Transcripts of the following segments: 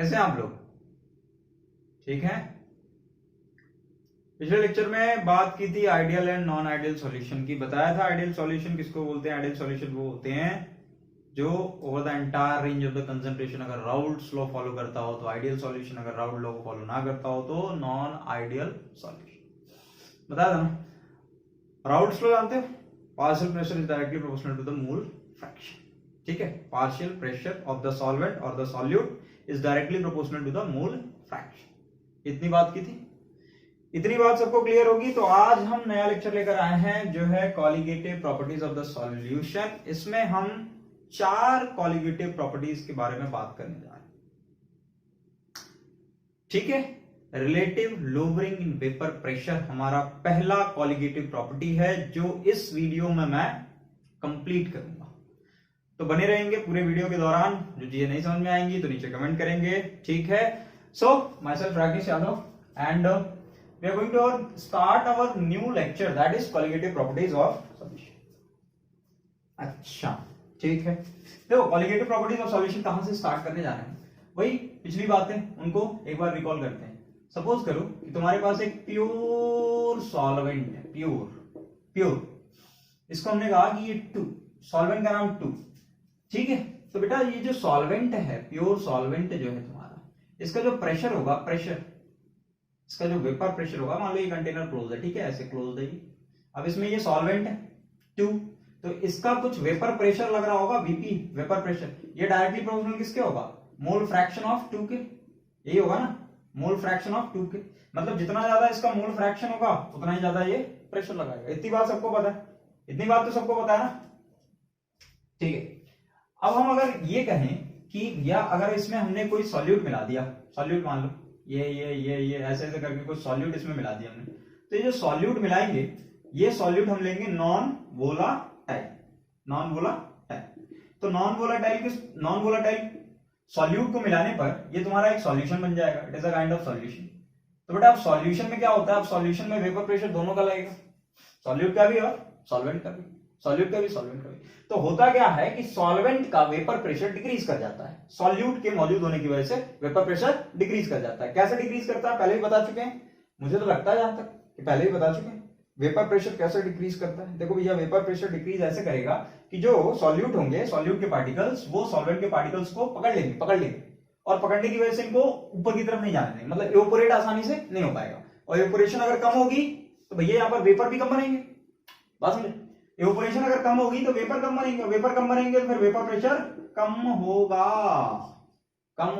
कैसे आप लोग? ठीक है। पिछले लेक्चर में बात की थी ideal and non ideal solution की। बताया था आइडियल सॉल्यूशन किसको बोलते हैं। आइडियल सॉल्यूशन वो होते हैं जो over the entire range of the concentration अगर राउल्ट्स लॉ फॉलो करता हो तो आइडियल सॉल्यूशन, अगर राउल्ट लॉ को फॉलो ना करता हो तो नॉन आइडियल सॉल्यूशन। बताया था ना। राउल्ट्स लॉ जानते हो? Partial pressure is directly proportional to the mole fraction. ठीक है, partial pressure of the solvent और the solute is directly proportional to the mole fraction. इतनी बात की थी। इतनी बात सबको क्लियर होगी। तो आज हम नया लेक्चर लेकर आए हैं जो है colligative properties of the solution. इसमें हम 4 कॉलिगेटिव प्रॉपर्टीज के बारे में बात करने जा रहे हैं। ठीक है, relative lowering in vapour pressure हमारा पहला कॉलिगेटिव प्रॉपर्टी है जो इस वीडियो में मैं कंप्लीट करूंगा। तो बने रहेंगे पूरे वीडियो के दौरान। जो चीजें नहीं समझ में आएंगी तो नीचे कमेंट करेंगे। ठीक है। So myself Rakesh Yadav and we are going to start our new lecture, that is colligative properties of solution. अच्छा, ठीक है। देखो colligative properties of solution कहां से स्टार्ट करने जा रहे हैं, वही पिछली बातें उनको एक बार रिकॉल करते हैं। सपोज करो कि तुम्हारे पास एक प्योर सॉल्वेंट है, प्योर इसको हमने कहा कि ये 2, सॉल्वेंट का नाम 2। ठीक है। तो बेटा ये जो सॉल्वेंट है, प्योर सॉल्वेंट जो है तुम्हारा, इसका जो प्रेशर होगा, इसका जो वेपर प्रेशर होगा, मान लो ये कंटेनर क्लोज है, ठीक है, ऐसे क्लोज है। अब इसमें ये सॉल्वेंट है 2, तो इसका कुछ वेपर प्रेशर लग रहा होगा, वीपी वेपर प्रेशर। ये डायरेक्टली प्रोपोर्शनल किसके होगा? मोल फ्रैक्शन ऑफ 2 के। यही होगा ना, मोल फ्रैक्शन ऑफ 2 के। मतलब जितना ज्यादा इसका मोल फ्रैक्शन होगा उतना ही ज्यादा ये प्रेशर लगाएगा। इतनी बात सबको पता है? इतनी बात तो सबको पता है ना। ठीक है। अब हम अगर ये कहें कि या अगर इसमें हमने कोई सॉल्यूट मिला दिया, सॉल्यूट मान लो ये ऐसे करके कोई सॉल्यूट इसमें मिला दिया हमने, तो ये जो सॉल्यूट मिलाएंगे ये सॉल्यूट हम लेंगे नॉन वोलाटाइल। तो नॉन वोलाटाइल सॉल्यूट को मिलाने पर ये तुम्हारा एक सॉल्यूशन बन जाएगा। It is a kind of solution. तो बेटा अब सॉल्यूशन में क्या होता है? अब सॉल्यूशन में वेपर प्रेशर दोनों का लगेगा, सॉल्यूट का भी और सॉल्वेंट का भी, सॉल्यूट का भी सॉल्वेंट का भी। तो होता क्या है कि सॉल्वेंट का वेपर प्रेशर डिक्रीज कर जाता है, सॉल्यूट के मौजूद होने की वजह से वेपर प्रेशर डिक्रीज कर जाता है। कैसे डिक्रीज करता है पहले ही बता चुके हैं, मुझे तो लगता है जहां तक कि पहले ही बता चुके हैं। वेपर प्रेशर कैसे डिक्रीज करता है? देखो भैया, वेपर प्रेशर डिक्रीज ऐसे करेगा कि जो सॉल्यूट होंगे, सॉल्यूट के पार्टिकल्स, वो सॉल्वेंट के पार्टिकल्स को पकड़ लेंगे और पकड़ने की वजह से इनको ऊपर की तरफ नहीं जाने देंगे, मतलब इवेपोरेट आसानी से नहीं हो पाएगा। और इवेपोरेशन अगर कम होगी तो भैया यहाँ पर वेपर भी कम बनेंगे। बात समझे? इवेपोरेशन अगर कम होगी तो वेपर कम बनेंगे, वेपर कम बनेंगे तो फिर वेपर प्रेशर कम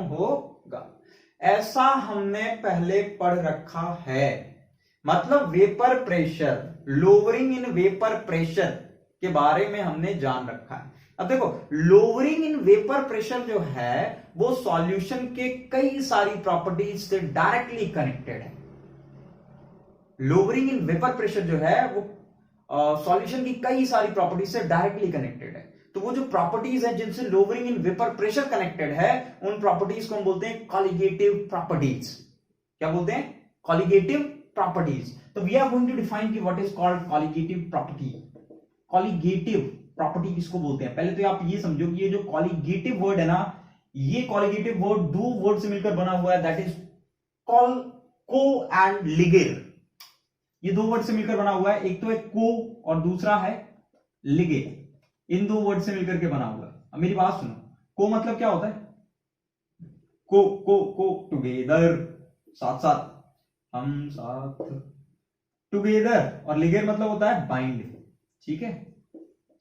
होगा। ऐसा हमने पहले पढ़ रखा है। मतलब vapour pressure, lowering in vapour pressure के बारे में हमने जान रखा है। अब देखो, लोअरिंग इन वेपर प्रेशर जो है वो सॉल्यूशन के कई सारी प्रॉपर्टीज से डायरेक्टली कनेक्टेड है। लोअरिंग इन वेपर प्रेशर जो है वो सॉल्यूशन की कई सारी प्रॉपर्टीज से डायरेक्टली कनेक्टेड है। तो वो जो प्रॉपर्टीज है जिनसे lowering in vapour pressure connected है, उन प्रॉपर्टीज को हम बोलते हैं कॉलिगेटिव प्रॉपर्टीज। क्या बोलते हैं? Colligative properties. तो we are going to define कि what is called colligative property. Colligative property किसको बोलते हैं? पहले तो आप ये समझो कि ये जो कॉलिगेटिव वर्ड है ना, ये कॉलिगेटिव वर्ड 2 वर्ड से मिलकर बना हुआ है, दैट इज को एंड लिगेर। ये 2 वर्ड से मिलकर बना हुआ है। एक तो है को और दूसरा है लिगे। इन 2 वर्ड से मिलकर के बना हुआ है। अब मेरी बात सुनो, को मतलब क्या होता है? को टुगेदर, साथ, हम साथ, टुगेदर। और लिगेर मतलब होता है बाइंड। ठीक है,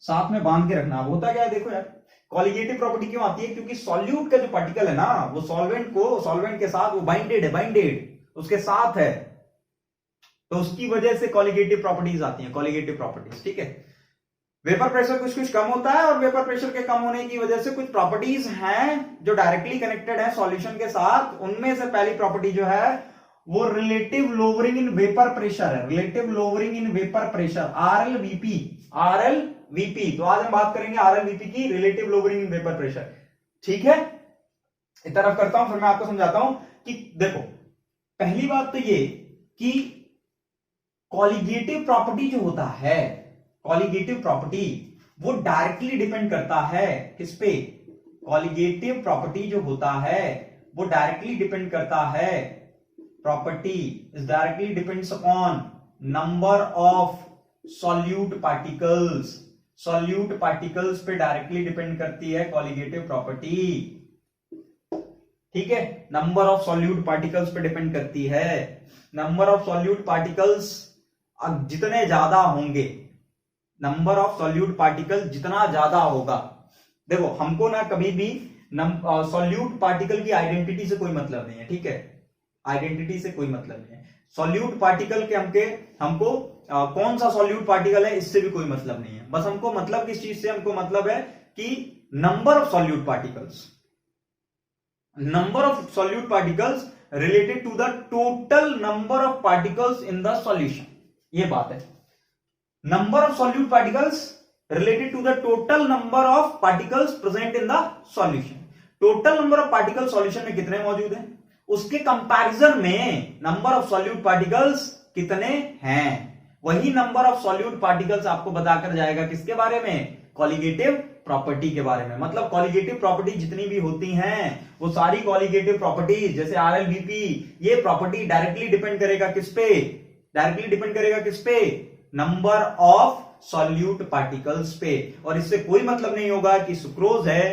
साथ में बांध के रखना। अब होता क्या है, देखो यार, कॉलिगेटिव प्रॉपर्टी क्यों आती है? क्योंकि सॉल्यूट का जो पार्टिकल है ना, वो सॉल्वेंट के साथ वो बाइंडेड उसके साथ है, तो उसकी वजह से कॉलिगेटिव प्रॉपर्टीज आती हैं, कॉलिगेटिव प्रॉपर्टीज। ठीक है। वेपर प्रेशर कुछ कम होता है और वेपर प्रेशर के कम होने की वजह से कुछ प्रॉपर्टीज हैं जो डायरेक्टली कनेक्टेड है सॉल्यूशन के साथ। उनमें से पहली प्रॉपर्टी जो है वो relative lowering in vapour pressure है। Relative lowering in vapour pressure, RLVP. तो आज हम बात करेंगे आरएलवीपी की, relative lowering in vapour pressure. ठीक है, एक तरफ करता हूं फिर मैं आपको समझाता हूं कि देखो, पहली बात तो ये कि कॉलिगेटिव प्रॉपर्टी जो होता है, कॉलिगेटिव प्रॉपर्टी वो डायरेक्टली डिपेंड करता है किस पे? कॉलिगेटिव प्रॉपर्टी जो होता है वो डायरेक्टली डिपेंड करता है, property is directly depends upon number of solute particles. Solute particles पे डायरेक्टली डिपेंड करती है कॉलिगेटिव प्रॉपर्टी, ठीक है। नंबर ऑफ सॉल्यूट पार्टिकल्स पे डिपेंड करती है। नंबर ऑफ सॉल्यूट पार्टिकल्स जितने ज्यादा होंगे, नंबर ऑफ सॉल्यूट पार्टिकल जितना ज्यादा होगा, देखो हमको ना कभी भी सॉल्यूट पार्टिकल की आइडेंटिटी से कोई मतलब नहीं है, ठीक है, आइडेंटिटी से कोई मतलब नहीं है। सॉल्यूट पार्टिकल के हमको कौन सा सॉल्यूट पार्टिकल है इससे भी कोई मतलब नहीं है। बस हमको मतलब किस चीज से, हमको मतलब है कि number of solute particles, number of solute particles related to the total number of particles in the solution, ये बात है। Number of solute particles related to the total number of particles present in the solution. Total number of particle solution में कितने मौजूद हैं, उसके comparison में number of solute particles कितने हैं, वही नंबर ऑफ सॉल्यूट पार्टिकल्स आपको बताकर जाएगा किसके बारे में, कॉलिगेटिव प्रॉपर्टी के बारे में। मतलब कॉलिगेटिव प्रॉपर्टी जितनी भी होती हैं वो सारी कॉलिगेटिव प्रॉपर्टी, जैसे RLBP, ये प्रॉपर्टी डायरेक्टली डिपेंड करेगा किस पे, डायरेक्टली डिपेंड करेगा किस पे, नंबर ऑफ सॉल्यूट पार्टिकल्स पे। और इससे कोई मतलब नहीं होगा कि सुक्रोज है,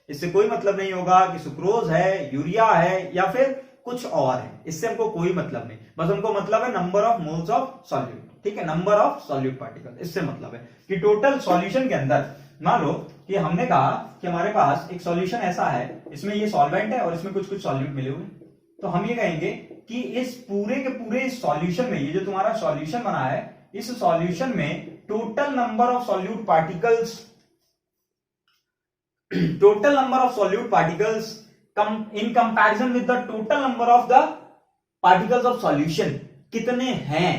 इससे कोई मतलब नहीं होगा कि सुक्रोज है, यूरिया है या फिर कुछ और है, इससे हमको कोई मतलब नहीं। बस हमको मतलब है number of moles of solute, ठीक है, नंबर ऑफ सॉल्यूट पार्टिकल। इससे मतलब है कि टोटल सॉल्यूशन के अंदर, मान लो कि हमने कहा कि हमारे पास एक सॉल्यूशन ऐसा है, इसमें ये सॉल्वेंट है और इसमें कुछ कुछ सॉल्यूट मिले हुए, तो हम ये कहेंगे कि इस पूरे के पूरे सॉल्यूशन में, ये जो तुम्हारा सॉल्यूशन बना है, इस सॉल्यूशन में total number of solute particles, total number of solute particles in comparison with the total number of the particles of solution कितने हैं।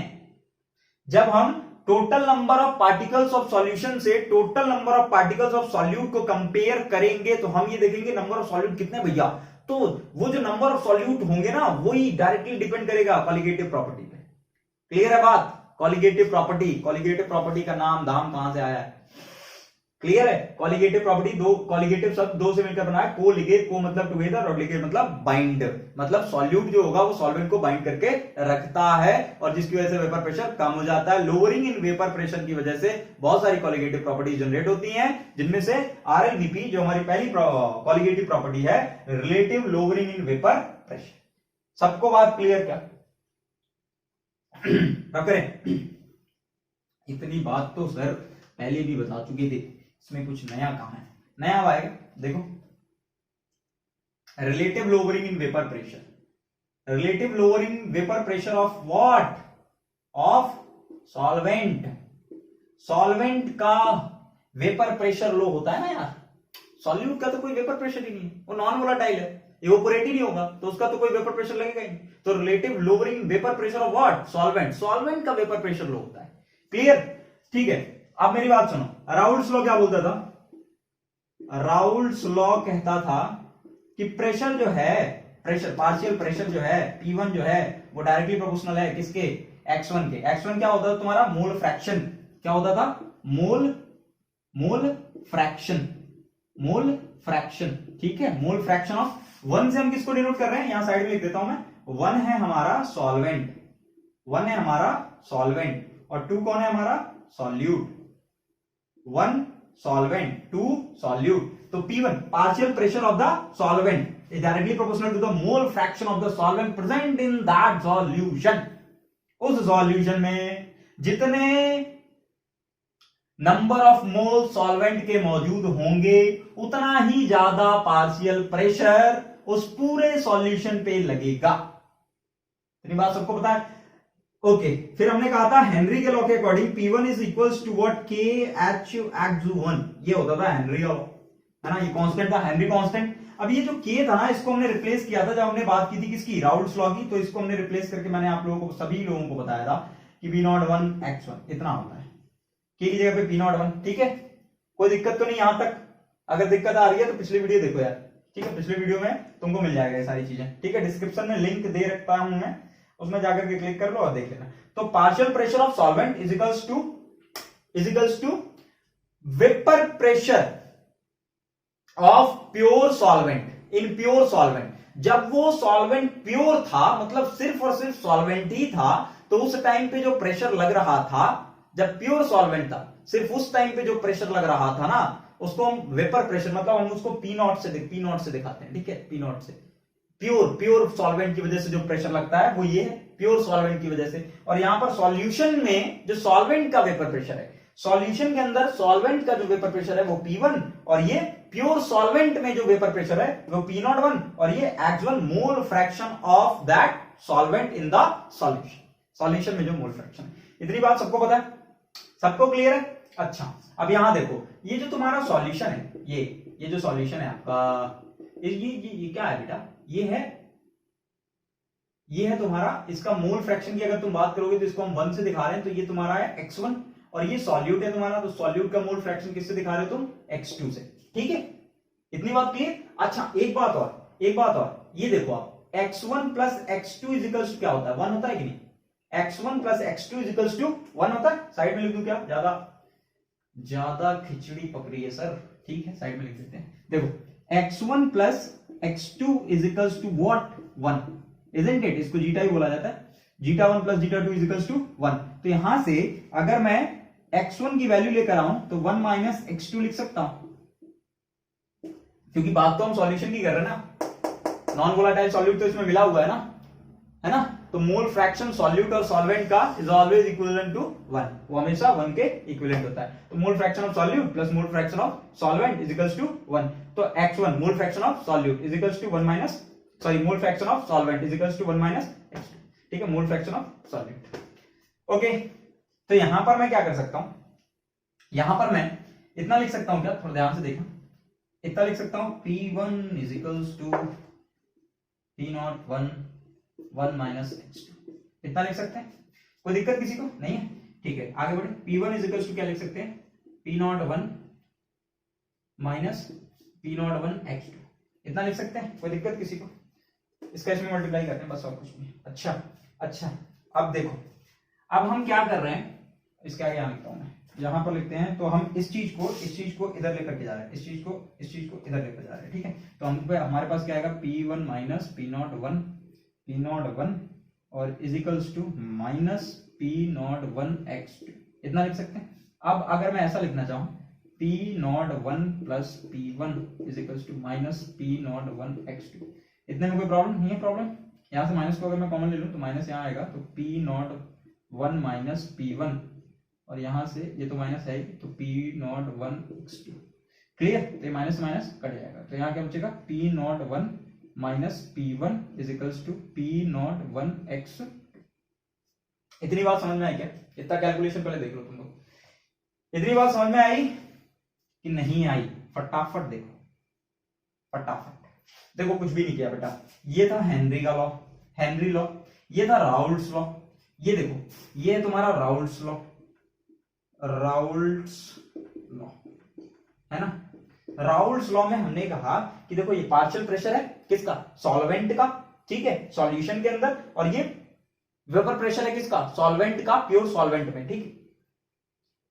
जब हम total number of particles of solution से total number of particles of solute को compare करेंगे तो हम ये देखेंगे नंबर ऑफ सॉल्यूट कितने भैया, तो वो जो नंबर ऑफ सॉल्यूट होंगे ना वही डायरेक्टली डिपेंड करेगा कॉलिगेटिव प्रॉपर्टी पे। क्लियर है बात, कॉलिगेटिव प्रॉपर्टी, कॉलिगेटिव प्रॉपर्टी का नाम धाम कहां से आया है, क्लियर है। कॉलिगेटिव प्रॉपर्टी, दो कॉलिगेटिव शब्द दो से मिलकर बना है, को लिगेट, को मतलब टुगेदर और लिगेट मतलब बाइंड, मतलब सॉल्यूट जो होगा वो सॉल्वेंट को बाइंड करके रखता है और जिसकी वजह से वेपर प्रेशर कम हो जाता है। लोअरिंग इन वेपर प्रेशर की वजह से बहुत सारी कॉलिगेटिव प्रॉपर्टी जनरेट होती हैं, जिनमें से RLBP जो हमारी पहली कॉलिगेटिव प्रॉपर्टी है, relative lowering in vapour pressure. सबको बात क्लियर क्या, इतनी बात तो सर पहले भी बता चुके थे, इसमें कुछ नया कहां है, नया आएगा। देखो relative lowering in vapour pressure, relative lowering vapour pressure of what, of solvent. Solvent का वेपर प्रेशर लो होता है ना यार, सॉल्यूट का तो कोई वेपर प्रेशर ही नहीं है, वो नॉन वोलेटाइल है, इवेपोरेट ही नहीं होगा तो उसका तो कोई वेपर प्रेशर लगेगा ही। तो relative lowering vapour pressure of what, solvent, solvent का वेपर प्रेशर लो होता है। क्लियर, ठीक है। अब मेरी बात सुनो, राउल्ट्स लॉ क्या बोलता था, राउल्ट्स लॉ कहता था कि प्रेशर जो है, प्रेशर, पार्शियल प्रेशर जो है P1 जो है वो डायरेक्टली प्रोपोर्शनल है किसके, X1 के। X1 क्या होता था तुम्हारा, मोल फ्रैक्शन, क्या होता था, मोल फ्रैक्शन, मोल फ्रैक्शन, ठीक है, मोल फ्रैक्शन ऑफ। 1 से हम किसको डिनोट कर रहे हैं, यहां साइड में लिख देता हूं मैं, 1 है हमारा सॉल्वेंट, 1 है हमारा सॉल्वेंट और 2 कौन है हमारा, सॉल्यूट। 1 solvent, 2 solute. तो P1 partial pressure of the solvent is directly proportional to the mole fraction of the solvent present in that solution. उस सॉल्यूशन में जितने नंबर ऑफ मोल सॉल्वेंट के मौजूद होंगे उतना ही ज्यादा पार्शियल प्रेशर उस पूरे सॉल्यूशन पे लगेगा। इतनी बात सबको पता है, ओके। फिर हमने कहा था हेनरी के लॉ के according P1 is equals to what, KH(1), ये होता था हेनरी लॉ, है ना, ये कांस्टेंट था, हेनरी कांस्टेंट। अब ये जो K था ना, इसको हमने रिप्लेस किया था जब हमने बात की थी किसकी, राउल्ट्स लॉ की, तो इसको हमने रिप्लेस करके मैंने आप लोगों को, सभी लोगों को बताया था कि P01X1 इतना होता है, K की जगह पे P01, ठीक है। कोई दिक्कत तो नहीं यहां तक, अगर दिक्कत आ रही है तो पिछली वीडियो देखो यार, ठीक है, पिछले वीडियो में तुमको मिल जाएगा ये सारी चीजें, ठीक है। डिस्क्रिप्शन में लिंक दे रखता हूं मैं, उसमें जाकर के क्लिक कर लो और देख लेना। तो partial pressure of solvent is equals to vapour pressure of pure solvent in pure solvent. जब वो सॉल्वेंट प्योर था, मतलब सिर्फ और सिर्फ सॉल्वेंट ही था, तो उस टाइम पे जो प्रेशर लग रहा था, जब प्योर सॉल्वेंट था, सिर्फ उस टाइम पे जो प्रेशर लग रहा था ना, उसको हम वेपर प्रेशर, मतलब हम उसको पी नॉट से दिखाते हैं, ठीक है, पी नॉट से। प्योर सॉल्वेंट की वजह से जो प्रेशर लगता है वो ये है, प्योर सॉल्वेंट की वजह से। और यहां पर सॉल्यूशन में जो सॉल्वेंट का वेपर प्रेशर है, सॉल्यूशन के अंदर सॉल्वेंट का जो वेपर प्रेशर है वो P1, और ये प्योर सॉल्वेंट में जो वेपर प्रेशर है वो P01, और ये actual mole fraction of that solvent in the solution, solution में जो मोल फ्रैक्शन है। इतनी बात सबको पता है, सबको क्लियर है? अच्छा, अब यहां देखो, ये जो तुम्हारा सॉल्यूशन है, ये जो सॉल्यूशन है आपका, ये क्या है बेटा, ये है तुम्हारा, इसका मोल फ्रैक्शन की अगर तुम बात करोगे तो इसको हम 1 से दिखा रहे हैं, तो ये तुम्हारा है x1, और ये सॉल्यूट है तुम्हारा, तो सॉल्यूट का मोल फ्रैक्शन किससे दिखा रहे हो तुम? x2 से, ठीक है? इतनी बात क्लियर? अच्छा, एक बात और, ये देखो आप, x1 plus x2 equals to क्या होता है? 1 होता है कि नहीं? x1 plus x2 equals to 1 होता है। साइड में लिख दूं क्या? ज्यादा खिचड़ी पकड़ी है सर, ठीक है, साइड में लिख देते हैं। देखो, x1 plus x2 equals to what? 1, isn't it? इसको जीटा ही बोला जाता है, zeta 1 plus zeta 2 equals to 1। तो यहां से अगर मैं x1 की वैल्यू लेकर आऊं तो 1 माइनस x2 लिख सकता हूं, क्योंकि बात तो हम सॉल्यूशन की कर रहे हैं ना, नॉन वोलेटाइल सॉल्यूट तो इसमें मिला हुआ है ना, तो मोल फ्रैक्शन सॉल्यूट और सॉल्वेंट का इज ऑलवेज इक्विवेलेंट टू 1, वो हमेशा 1 के इक्विवेलेंट होता है। तो mole fraction of solute plus mole fraction of solvent is equals to 1। तो x1 mole fraction of solute is equals to 1 minus, sorry, mole fraction of solvent is equals to 1 minus x2, ठीक है, mole fraction of solute. Okay, तो यहां पर मैं क्या कर सकता हूं, यहां पर मैं इतना लिख सकता हूं क्या, थोड़ा ध्यान से देखना, इतना लिख सकता हूं P1 is equals to P01 1 minus x2, इतना लिख सकते हैं? कोई दिक्कत किसी को नहीं है? ठीक है, आगे बढ़े। P1 इज इक्वल्स टू क्या लिख सकते हैं? P01 माइनस P01 x2, इतना लिख सकते हैं? कोई दिक्कत किसी को? इसका इसमें मल्टीप्लाई करते हैं बस, और कुछ नहीं। अच्छा, अब देखो, अब हम क्या कर रहे हैं, इसके आगे यहाँ लिखता हूं मैं, यहां पर लिखते हैं, तो हम इस चीज को इधर लेकर के जा रहे हैं, इस चीज को इधर लेकर जा रहे हैं, ठीक है? तो हमारे पास क्या आएगा? P1 माइनस P01 और is equals to minus P01 x2, इतना लिख सकते हैं। अब अगर मैं ऐसा लिखना चाहूं, P01 plus P1 is equals to minus P01 x2, इतने में कोई प्रॉब्लम नहीं है? प्रॉब्लम यहां से माइनस को अगर मैं कॉमन ले लूं तो माइनस यहाँ आएगा, तो P01 माइनस P1, और यहां से ये तो माइनस है, तो P01 x2, क्लियर? तो ये माइनस माइनस कट जाएगा, तो यहाँ क्या बचेगा? P01 minus P1 is equals to P01 x2। इतनी बात समझ में आई क्या? इतना कैलकुलेशन पहले देख लो तुम लोग, इतनी बात समझ में आई कि नहीं आई? फटाफट देखो, देखो, कुछ भी नहीं किया बेटा, ये था हेनरी का लॉ, हेनरी लॉ, ये था राउल्ट्स लॉ, ये देखो, ये है तुम्हारा राउल्ट्स लॉ है ना? राउल्ट्स लॉ में हमने कहा कि देखो, ये पार्शियल प्रेशर है किसका? सॉल्वेंट का, ठीक है, सॉल्यूशन के अंदर, और ये वेपर प्रेशर है किसका? सॉल्वेंट का, प्योर सॉल्वेंट में, ठीक है?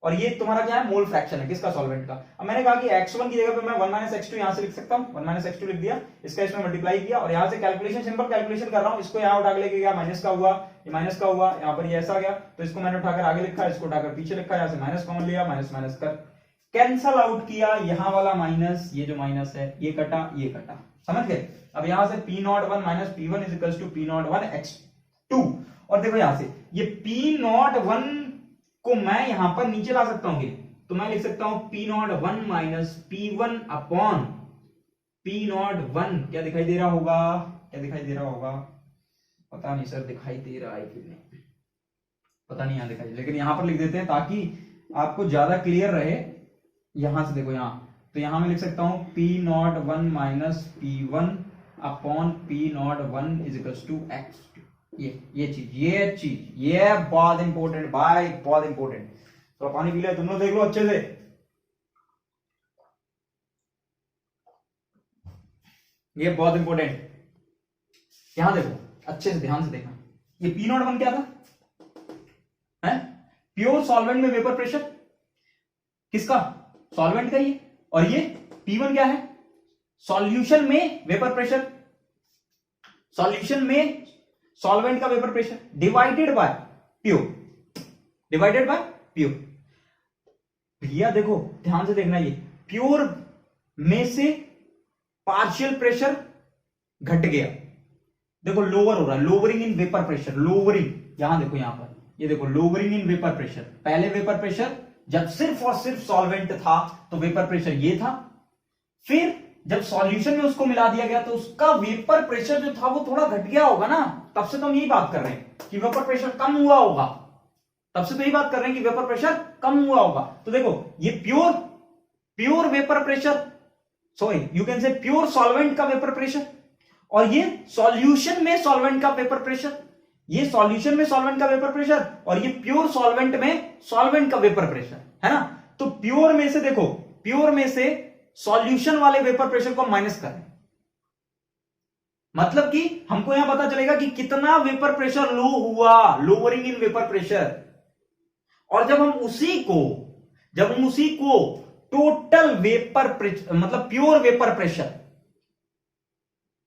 और ये तुम्हारा क्या है? मोल फ्रैक्शन है किसका? सॉल्वेंट का। अब मैंने कहा कि x1 की जगह पे मैं 1 माइनस x2 यहां से लिख सकता हूं, 1 माइनस x2 लिख दिया, इसका इसमें मल्टीप्लाई किया, और यहां से कैलकुलेशन, सिंपल कैलकुलेशन कर रहा हूं, इसको यहां उठा के लेके गया, माइनस का हुआ, ये माइनस का हुआ, यहां पर ये ऐसा गया, तो इसको मैंने उठाकर आगे लिखा, इसको उठाकर पीछे लिखा, यहां से माइनस कॉमन लिया, माइनस माइनस कर कैंसल आउट किया, यहां वाला माइनस, ये जो माइनस है ये कटा, ये कटा, समझ गए? अब यहां से P01 minus P1 is equals to P01 x2, और देखो यहां से ये P01 को मैं यहां पर नीचे ला सकता हूं, तो मैं लिख सकता हूं P01 minus P1 upon P01, क्या दिखाई दे रहा होगा? पता नहीं सर, दिखाई दे रहा है कि नहीं, पता नहीं, यहां दिखाई, लेकिन यहां पर लिख देते हैं ताकि आपको ज्यादा क्लियर रहे। यहां से देखो, यहां, तो यहां मैं लिख सकता हूं P01 minus P1 upon P01 is equals to x2, ये चीज, ये बहुत इंपॉर्टेंट भाई, बहुत इंपॉर्टेंट। तो पानी पी ले, तुम लोग देख लो अच्छे से, ये बहुत इंपॉर्टेंट, यहां देखो अच्छे से, ध्यान से देखना, ये P01 क्या था? है प्योर सॉल्वेंट में वेपर प्रेशर किसका? सॉल्वेंट का ही, और ये P1 क्या है? सॉल्यूशन में वेपर प्रेशर, सॉल्यूशन में सॉल्वेंट का vapour pressure divided by pure. भैया देखो ध्यान से देखना, ये प्योर में से पार्शियल प्रेशर घट गया, देखो लोअर हो रहा है, lowering in vapour pressure, lowering, यहां देखो, यहां पर ये देखो लोअरिंग इन वेपर प्रेशर। पहले वेपर प्रेशर जब सिर्फ और सिर्फ सॉल्वेंट था तो वेपर प्रेशर ये था, फिर जब सॉल्यूशन में उसको मिला दिया गया तो उसका वेपर प्रेशर जो था वो थोड़ा घट गया होगा ना, तब से तो हम यही बात कर रहे हैं कि वेपर प्रेशर कम हुआ होगा, तब से तो यही बात कर रहे हैं कि वेपर प्रेशर कम हुआ होगा। तो देखो ये pure vapour pressure, sorry you can say pure solvent का वेपर प्रेशर, और ये सॉल्यूशन में सॉल्वेंट का वेपर प्रेशर, ये सॉल्यूशन में सॉल्वेंट का वेपर प्रेशर, और ये प्योर सॉल्वेंट में सॉल्वेंट का वेपर प्रेशर, है ना। तो प्योर में से देखो, प्योर में से सॉल्यूशन वाले वेपर प्रेशर को माइनस करें, मतलब कि हमको यहां पता चलेगा कि कितना वेपर प्रेशर लो हुआ, लोअरिंग इन वेपर प्रेशर। और जब हम उसी को टोटल वेपर प्रेशर, मतलब pure vapour pressure,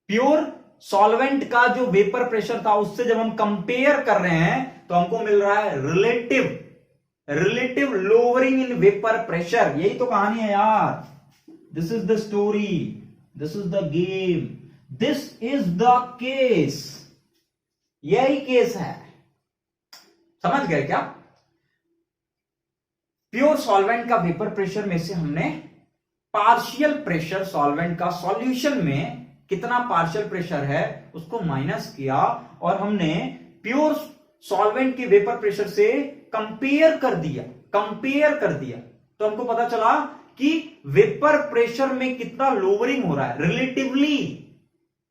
pure solvent का जो वेपर प्रेशर था उससे जब हम कंपेयर कर रहे हैं तो हमको मिल रहा है relative lowering in vapour pressure. यही तो कहानी है यार, this is the story, this is the game, this is the case, यही केस है, समझ गए क्या। प्योर सॉल्वेंट का वेपर प्रेशर में से हमने पार्शियल प्रेशर सॉल्वेंट का सॉल्यूशन में कितना पार्शियल प्रेशर है उसको माइनस किया, और हमने प्योर सॉल्वेंट के वेपर प्रेशर से कंपेयर कर दिया, तो हमको पता चला कि वेपर प्रेशर में कितना लोअरिंग हो रहा है,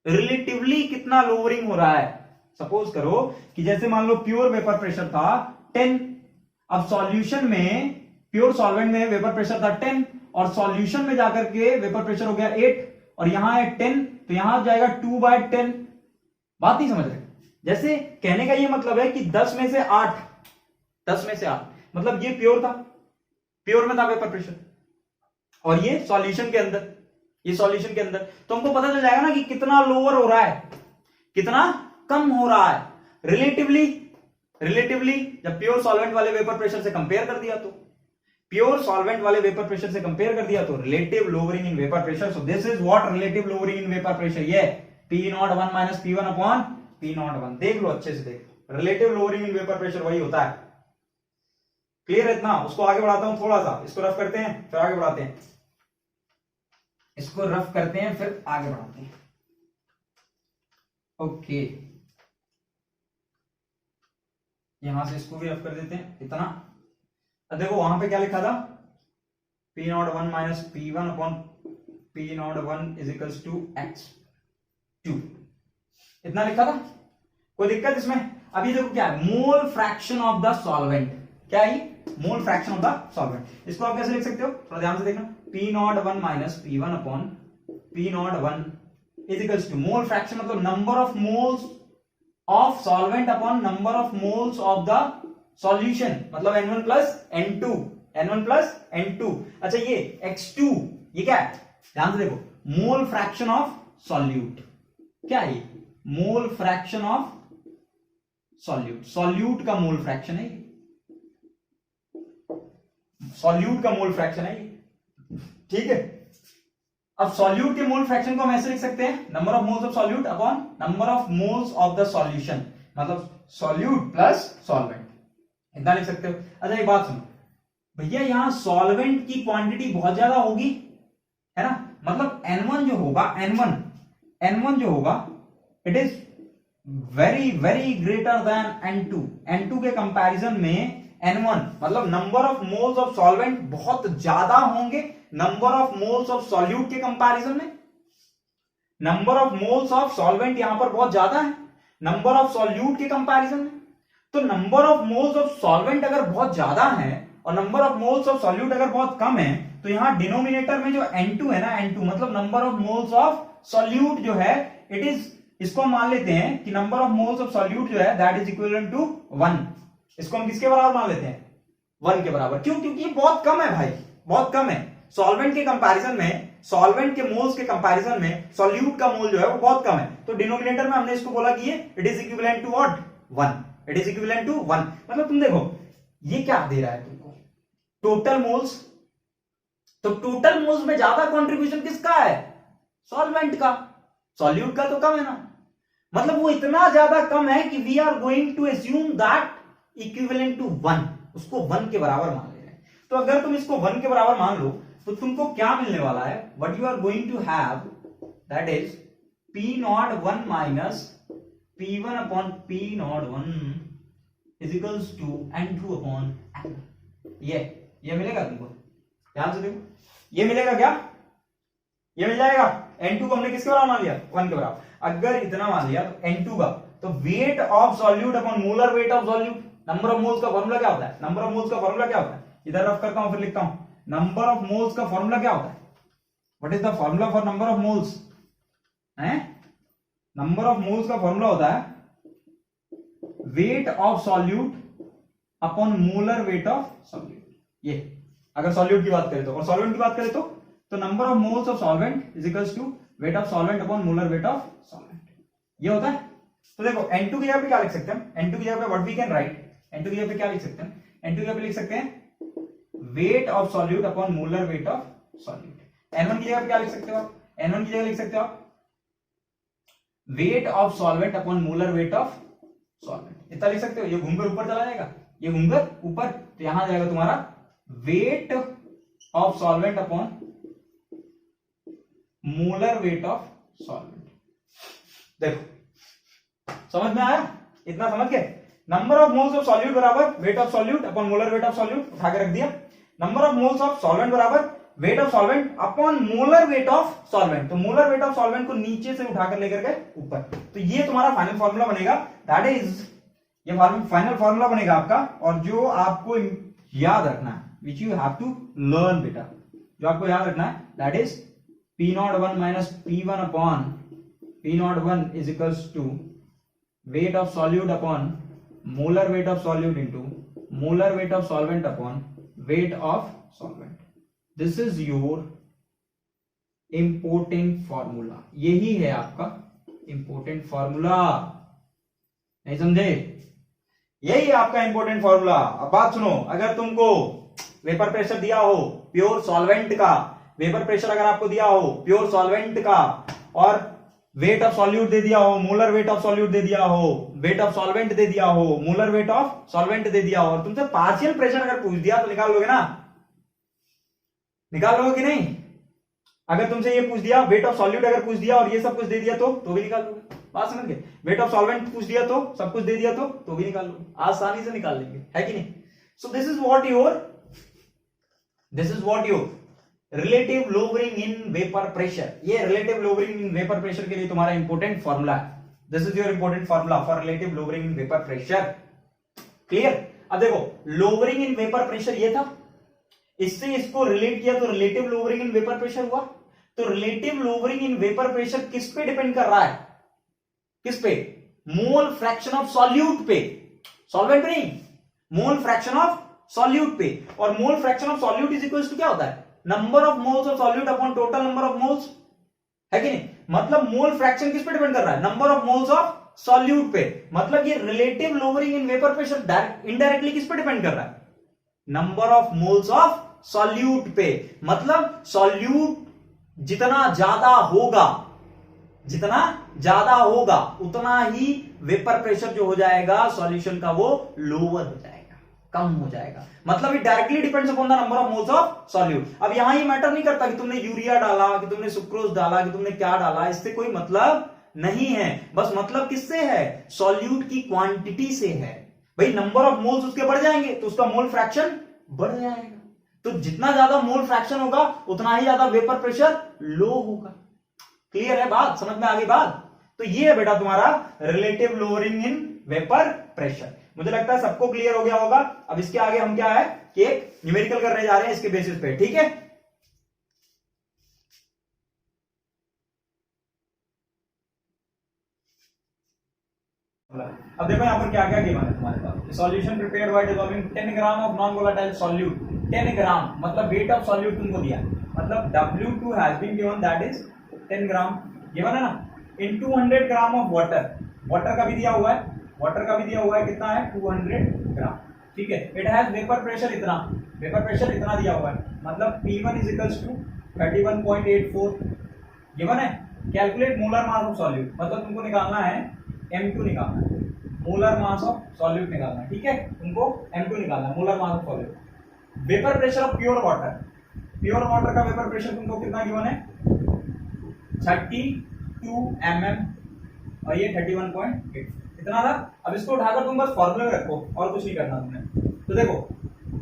रिलेटिवली कितना लोअरिंग हो रहा है। सपोज करो कि जैसे मान लो प्योर वेपर प्रेशर था 10, अब सॉल्यूशन में, प्योर सॉल्वेंट में वेपर प्रेशर था 10, और सॉल्यूशन में जाकर के वेपर प्रेशर हो गया 8, और यहां है 10, तो यहां जाएगा 2/10। बात नहीं समझ रहे। जैसे कहने का ये मतलब है कि 10 में से 8, मतलब ये प्योर था, प्योर में था वेपर प्रेशर, और ये सॉल्यूशन के अंदर, तो हमको पता चल जाएगा ना कि कितना लोअर हो रहा है, कितना कम हो रहा है रिलेटिवली। जब प्योर सॉल्वेंट वाले वेपर प्रेशर से कंपेयर कर दिया तो relative lowering in vapour pressure. So this is what relative lowering in vapour pressure, ये P01 minus P1 upon P01। देख लो अच्छे से, देख लो, relative lowering in vapour pressure वही होता है। क्लियर है इतना। उसको आगे बढ़ाता हूं थोड़ा सा, इसको रफ करते हैं फिर आगे बढ़ाते हैं, फिर आगे बढ़ाते हैं। ओके, यहां से इसको भी रफ कर देते हैं इतना। अब देखो वहां पे क्या लिखा था, P01 minus P1 upon P01 is equals to X2, इतना लिखा था। कोई दिक्कत इसमें? अभी देखो क्या है, mole fraction of the solvent, क्या है mole fraction of the solvent. इसको आप कैसे लिख सकते हो, थोड़ा ध्यान से देखना। P01 minus P1 upon P01 is equals to mole fraction, मतलब number of moles of solvent upon number of moles of the solution, मतलब N1 प्लस N2। अच्छा ये X2 ये क्या है, ध्यान से देखो, मोल फ्रैक्शन ऑफ सॉल्यूट, क्या है ये, मोल फ्रैक्शन ऑफ सॉल्यूट का मोल फ्रैक्शन है ये, ठीक है। अब सॉल्यूट के मोल फ्रैक्शन को हम ऐसे लिख सकते हैं, number of moles of solute upon number of moles of the solution, मतलब सॉल्यूट प्लस सॉल्वेंट, इतना लिख सकते हो। अच्छा एक बात सुनो भैया, यहां सॉल्वेंट की क्वांटिटी बहुत ज्यादा होगी, है ना, मतलब N1 जो होगा it is very very greater than N2 के कंपैरिजन में N1, मतलब number of moles of solvent बहुत ज्यादा होंगे number of moles of solute के कंपैरिजन में। Number of moles of solvent यहां पर बहुत ज्यादा है नंबर ऑफ सॉल्यूट के कंपैरिजन में। तो number of moles of solvent अगर बहुत ज्यादा है और number of moles of solute अगर बहुत कम है, तो यहां डिनोमिनेटर में जो N2 है ना, N2 मतलब number of moles of solute जो है, इट इज, इसको हम मान लेते हैं कि number of moles of solute जो है दैट इज इक्विवेलेंट टू 1। इसको हम किसके बराबर मान लेते हैं, 1 के बराबर। क्यों? क्योंकि ये बहुत कम है भाई, बहुत कम है। सॉल्वेंट के कंपैरिजन में सॉल्वेंट के मोल्स के कंपैरिजन में सॉल्यूट का मोल जो है वो बहुत कम है, तो डिनोमिनेटर में हमने इसको बोला कि ये it is equivalent to what 1, it is equivalent to 1। मतलब तुम देखो ये क्या दे रहा है तुमको, टोटल मोल्स, तो टोटल मोल्स में ज्यादा कंट्रीब्यूशन किसका है, सॉल्वेंट का, सॉल्यूट का तो कम है ना, मतलब वो इतना ज्यादा कम है कि we are going to assume that equivalent to 1, उसको 1 के बराबर मान ले रहे हैं। तो अगर तुम इसको 1 के बराबर मान लो तो तुमको क्या मिलने वाला है, what you are going to have that is P01 minus P1 upon P01 is equals to N2 upon N। ये मिलेगा तुमको, ध्यान से देखो, ये मिलेगा क्या, ये मिल जाएगा। N2 को हमने किसके बराबर मान लिया, 1 के बराबर। अगर इतना मान लिया तो N2 का, तो wait of solute upon molar weight of solute, number of moles का फॉर्मूला क्या होता है, नंबर ऑफ मोल्स का फॉर्मूला क्या होता है, इधर रफ करता हूं फिर लिखता हूं, नंबर ऑफ मोल्स का फॉर्मूला क्या होता है, what is the formula for number of moles है, नंबर ऑफ मोल्स का फॉर्मूला होता है wait of solute upon molar weight of solute. ये अगर सॉल्यूट की बात करें तो, और सॉल्वेंट की बात करें तो number of moles of solvent is equals to weight of solvent upon molar weight of solvent, ये होता है। तो देखो N2 की जगह पे क्या लिख सकते हैं, N2 की जगह पे what we can write, N2 की जगह पे क्या लिख सकते हैं, N2 की जगह पे लिख सकते हैं wait of solute upon molar weight of solute. N1 की जगह पे क्या लिख सकते हो आप, N1 की जगह लिख सकते हो आप wait of solvent upon molar weight of solvent, इतना लिख सकते हो। ये घूमकर ऊपर चला जाएगा, ये घूमकर ऊपर, तो यहां जाएगा तुम्हारा weight of solvent upon molar weight of solvent. देखो समझ में आया, इतना समझ गए, number of moles of solute बराबर weight of solute upon molar weight of solute, उठा के रख दिया। Number of moles of solvent बराबर weight of solvent upon molar weight of solvent, तो मोलर वेट ऑफ सॉल्वेंट को नीचे से उठाकर लेकर के ऊपर, तो ये तुम्हारा फाइनल फॉर्मूला बनेगा, दैट इज ये फाइनल फॉर्मूला बनेगा आपका। और जो आपको याद रखना है, which you have to learn बेटा, जो आपको याद रखना है that is P01 minus P1 upon P01 is equals to weight of solute upon molar weight of solute into molar weight of solvent upon weight of solvent. This is your important formula, यही है आपका important formula, नहीं समझे, यही है आपका important formula. अब बात सुनो, अगर तुमको वेपर प्रेशर दिया हो प्योर सॉल्वेंट का, वेपर प्रेशर अगर आपको दिया हो प्योर सॉल्वेंट का, और वेट ऑफ सॉल्यूट दे दिया हो, मोलर वेट ऑफ सॉल्यूट दे दिया हो, वेट ऑफ सॉल्वेंट दे दिया हो, मोलर वेट ऑफ सॉल्वेंट दे दिया हो, और तुमसे पार्शियल प्रेशर अगर पूछ दिया तो निकाल लोगे ना, निकाल लोगे कि नहीं। अगर तुमसे ये पूछ दिया वेट ऑफ सॉल्यूट अगर पूछ दिया और ये सब कुछ दे दिया तो भी निकाल लोगे, बात समझ गए। वेट ऑफ सॉल्वेंट पूछ दिया तो सब कुछ दे दिया तो भी निकाल लोगे, आसानी से निकाल लेंगे, है कि नहीं। So this is what your relative lowering in vapour pressure, ये relative lowering in vapour pressure के लिए तुम्हारा इंपोर्टेंट फॉर्मूला है। This is your important formula for relative lowering in vapour pressure, clear. अब देखो लोवरिंग इन वेपर प्रेशर ये था, इससे इसको रिलेट किया तो relative lowering in vapour pressure हुआ। तो relative lowering in vapour pressure किस पे डिपेंड कर रहा है, किस पे, मोल फ्रैक्शन ऑफ सॉल्यूट पे, सॉल्वेंट पे नहीं, मोल फ्रैक्शन ऑफ सॉल्यूट पे। और mole fraction of solute is equal to क्या होता है, number of moles of solute upon total number of moles, है कि नहीं। मतलब मोल फ्रैक्शन किस पे डिपेंड कर रहा है, number of moles of solute पे। मतलब ये relative lowering in vapour pressure indirectly किस पे डिपेंड कर रहा है, number of moles of solute पे। मतलब सॉल्यूट जितना ज्यादा होगा उतना ही वेपर प्रेशर जो हो जाएगा सॉल्यूशन का वो लोअर हो जाएगा, कम हो जाएगा। मतलब it directly depends upon the number of moles of solute. अब यहां ये मैटर नहीं करता कि तुमने यूरिया डाला, कि तुमने सुक्रोज डाला, कि तुमने क्या डाला, इससे कोई मतलब नहीं है। बस मतलब किससे है, सॉल्यूट की क्वांटिटी से है। भाई नंबर ऑफ मोल्स उसके बढ़ जाएंगे तो उसका मोल फ्रैक्शन बढ़ जाएगा। तो जितना ज्यादा मोल फ्रैक्शन होगा उतना ही ज्यादा वेपर प्रेशर लो होगा। क्लियर है बात, समझ में आ गई बात। तो ये है बेटा तुम्हारा relative lowering in vapour pressure. मुझे लगता है सबको क्लियर हो गया होगा। अब इसके आगे हम क्या है कि एक न्यूमेरिकल करने जा रहे हैं इसके बेसिस पे, ठीक है। अब देखो यहां पर क्या क्या गिवन है तुम्हारे पास। Solution prepared by dissolving 10 gram of non volatile solute. 10 gram मतलब वेट ऑफ सॉल्यूट तुमको दिया, मतलब W2 has been given that is 10 gram, given है ना, in 200 gram of water, water का भी दिया हुआ है, वाटर का भी दिया हुआ है, कितना है 200 ग्राम, ठीक है। इट हैज वेपर प्रेशर इतना, वेपर प्रेशर इतना दिया हुआ है, मतलब P1 is equals to 31.84 given है। Calculate molar mass of solute, मतलब तुमको निकालना है M2 निकालना है, मोलर मास ऑफ सॉल्यूट निकालना है, ठीक है, तुमको M2 निकालना है, molar mass of solute. Vapour pressure of pure water, pure water का वेपर प्रेशर तुमको कितना गिवन है 32 mm और ये 31.8 इतना था। अब इसको उठाकर तुम बस फॉर्मूला में रखो और कुछ नहीं करना तुमने। तो देखो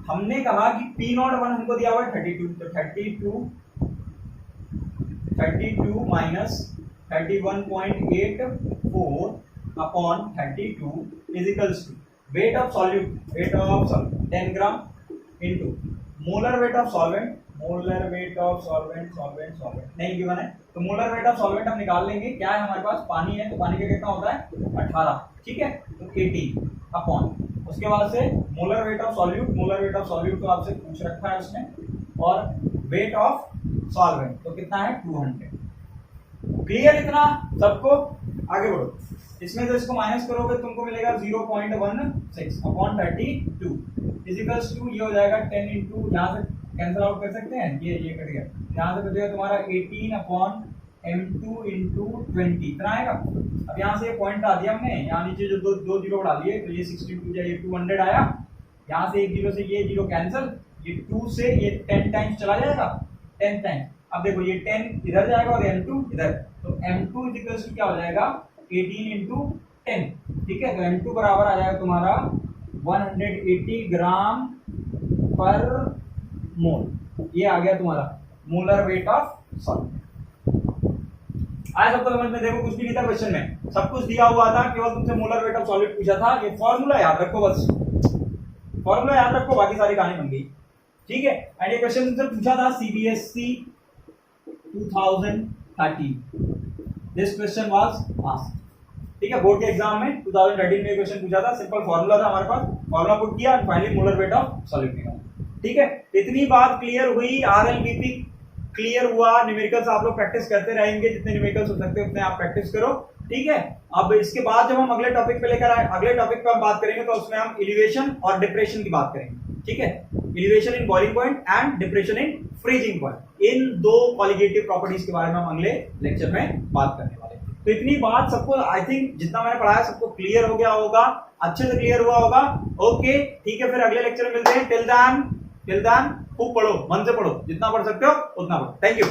हमने कहा कि P01 हमको दिया हुआ है 32, तो 32 minus 31.84 upon 32 is equals to weight of solute, 10 gram into molar weight of solvent, molar weight of solvent नहीं गिवन है, तो मोलर वेट ऑफ सॉल्वेंट हम निकाल लेंगे। क्या है हमारे पास, पानी है, तो पानी का कितना होता है 18, ठीक है, तो 18 अपॉन, उसके बाद से molar weight of solute, molar weight of solute तो आपसे पूछ रखा है उसने, और वेट ऑफ सॉल्वेंट तो कितना है 200। क्लियर इतना सबको, आगे बढ़ो। इसमें तो इसको माइनस करोगे तुमको मिलेगा 0.16 अपॉन 32 इजिकल्स टू, ये हो जाएगा 10 इंटू, यहाँ से कैंसिल आउट कर सकते हैं, ये कट गया, यहाँ से बचेगा तुम्हारा 18 अपॉन M2 इंटू 20 इतना आएगा। अब यहाँ से ये पॉइंट आ दिया हमने, यहाँ नीचे जो दो जीरो बढ़ा दिए, तो ये 62 ये 200 आया, यहाँ से एक जीरो से ये जीरो कैंसिल, ये 2 से ये 10 टाइम्स चला जाएगा, 10 टाइम्स। अब देखो ये 10 इधर जाएगा और M2 इधर, तो M2 इक्वल्स टू क्या हो जाएगा 18 इंटू 10, ठीक है, तो M2 बराबर आ जाएगा तुम्हारा 180 ग्राम पर मोल, ये आ गया तुम्हारा मोलर वेट ऑफ सॉल्वेंट। आया सबको समझ में? देखो कुछ भी नहीं था क्वेश्चन में, सब कुछ दिया हुआ था, केवल तुमसे मोलर वेट ऑफ सॉल्वेंट पूछा था। ये फॉर्मूला याद रखो, बस फॉर्मूला याद रखो, बाकी सारी कहानी बन गई, ठीक है। एंड ये क्वेश्चन तुमसे पूछा था CBSE 2013, this question was asked, ठीक है, बोर्ड के एग्जाम में 2013 में क्वेश्चन पूछा था। सिंपल फॉर्मूला था हमारे पास, फॉर्मूला पुट किया and finally molar weight of solvent निकाला, ठीक है। इतनी बात क्लियर हुई, RLBP क्लियर हुआ। न्यूमेरिकल्स आप लोग प्रैक्टिस करते रहेंगे, जितने न्यूमेरिकल्स हो सकते हैं उतने आप प्रैक्टिस करो, ठीक है। अब इसके बाद जब हम अगले टॉपिक पे लेकर आए, अगले टॉपिक पे हम बात करेंगे, तो उसमें हम एलिवेशन और डिप्रेशन की बात करेंगे, ठीक है। Elevation in boiling point and depression in freezing point, इन दो कॉलिगेटिव प्रॉपर्टीज के बारे में हम अगले लेक्चर में बात करने वाले हैं। तो इतनी बात सबको, आई थिंक जितना मैंने पढ़ाया सबको क्लियर हो गया होगा, अच्छे से क्लियर हुआ होगा, ओके, ठीक है। फिर अगले लेक्चर में मिलते हैं। टिल देन खूब पढ़ो, मन से पढ़ो, जितना पढ़ सकते हो उतना पढ़ो। Thank you.